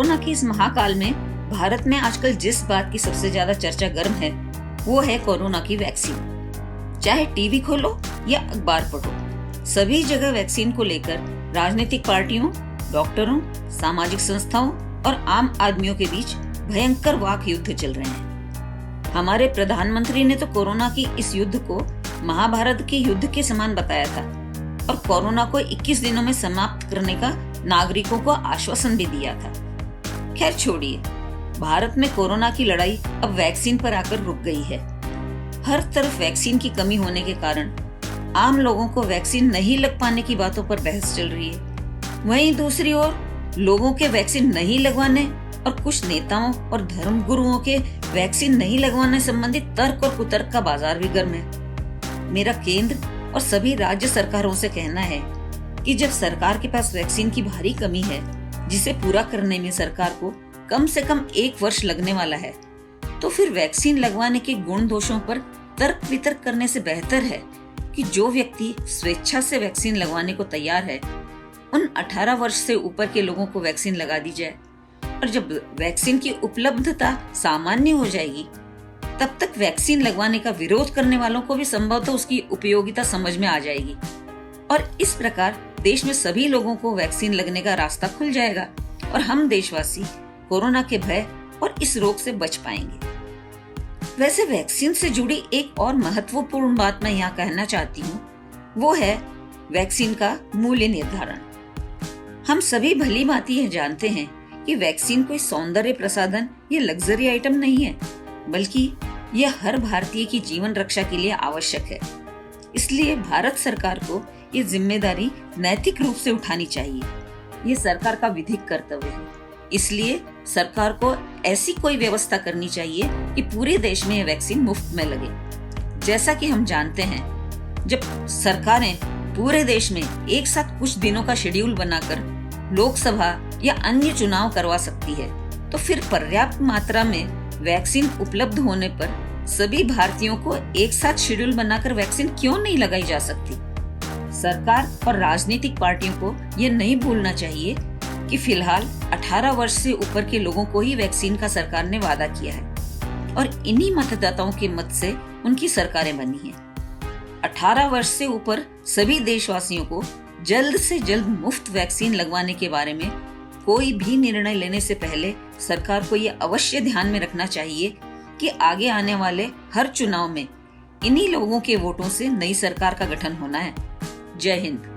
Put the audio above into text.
Corona की इस महाकाल में भारत में आजकल जिस बात की सबसे ज्यादा चर्चा गर्म है वो है कोरोना की वैक्सीन। चाहे टीवी खोलो या अखबार पढ़ो, सभी जगह वैक्सीन को लेकर राजनीतिक पार्टियों, डॉक्टरों, सामाजिक संस्थाओं और आम आदमियों के बीच भयंकर वाक युद्ध चल रहे हैं। हमारे प्रधानमंत्री ने तो कोरोना की इस युद्ध को महाभारत के युद्ध के समान बताया था और कोरोना को 21 दिनों में समाप्त करने का नागरिकों को आश्वासन भी दिया था। खैर छोड़िए, भारत में कोरोना की लड़ाई अब वैक्सीन पर आकर रुक गई है। हर तरफ वैक्सीन की कमी होने के कारण आम लोगों को वैक्सीन नहीं लग पाने की बातों पर बहस चल रही है। वहीं दूसरी ओर लोगों के वैक्सीन नहीं लगवाने और कुछ नेताओं और धर्म गुरुओं के वैक्सीन नहीं लगवाने संबंधी तर्क और कुतर्क का बाजार भी गर्म है। मेरा केंद्र और सभी राज्य सरकारों से कहना है कि जब सरकार के पास वैक्सीन की भारी कमी है, जिसे पूरा करने में सरकार को कम से कम 1 वर्ष लगने वाला है, तो फिर वैक्सीन लगवाने के गुण दोषों पर तर्क वितर्क करने से बेहतर है कि जो व्यक्ति स्वेच्छा से वैक्सीन लगवाने को तैयार है, उन 18 वर्ष से ऊपर के लोगों को वैक्सीन लगा दी जाए और जब वैक्सीन की उपलब्धता सामान्य हो जाएगी, तब तक वैक्सीन लगवाने का विरोध करने वालों को भी संभवतः उसकी उपयोगिता समझ में आ जाएगी और इस प्रकार देश में सभी लोगों को वैक्सीन लगने का रास्ता खुल जाएगा और हम देशवासी कोरोना के भय और इस रोग से बच पाएंगे। वैसे वैक्सीन से जुड़ी एक और महत्वपूर्ण बात मैं यहाँ कहना चाहती हूँ, वो है वैक्सीन का मूल्य निर्धारण। हम सभी भली भांति यह जानते हैं कि वैक्सीन कोई सौंदर्य प्रसाधन या लग्जरी आइटम नहीं है, बल्कि यह हर भारतीय की जीवन रक्षा के लिए आवश्यक है। इसलिए भारत सरकार को ये जिम्मेदारी नैतिक रूप से उठानी चाहिए। ये सरकार का विधिक कर्तव्य है। इसलिए सरकार को ऐसी कोई व्यवस्था करनी चाहिए कि पूरे देश में ये वैक्सीन मुफ्त में लगे। जैसा कि हम जानते हैं, जब सरकारें पूरे देश में एक साथ कुछ दिनों का शेड्यूल बनाकर लोकसभा या अन्य चुनाव करवा सकती है, तो फिर पर्याप्त मात्रा में वैक्सीन उपलब्ध होने पर सभी भारतीयों को एक साथ शेड्यूल बनाकर वैक्सीन क्यों नहीं लगाई जा सकती। सरकार और राजनीतिक पार्टियों को ये नहीं भूलना चाहिए कि फिलहाल 18 वर्ष से ऊपर के लोगों को ही वैक्सीन का सरकार ने वादा किया है और इन्हीं मतदाताओं के मत से उनकी सरकारें बनी हैं। 18 वर्ष से ऊपर सभी देशवासियों को जल्द से जल्द मुफ्त वैक्सीन लगवाने के बारे में कोई भी निर्णय लेने से पहले सरकार को ये अवश्य ध्यान में रखना चाहिए कि आगे आने वाले हर चुनाव में इन्हीं लोगों के वोटों से नई सरकार का गठन होना है। जय हिंद।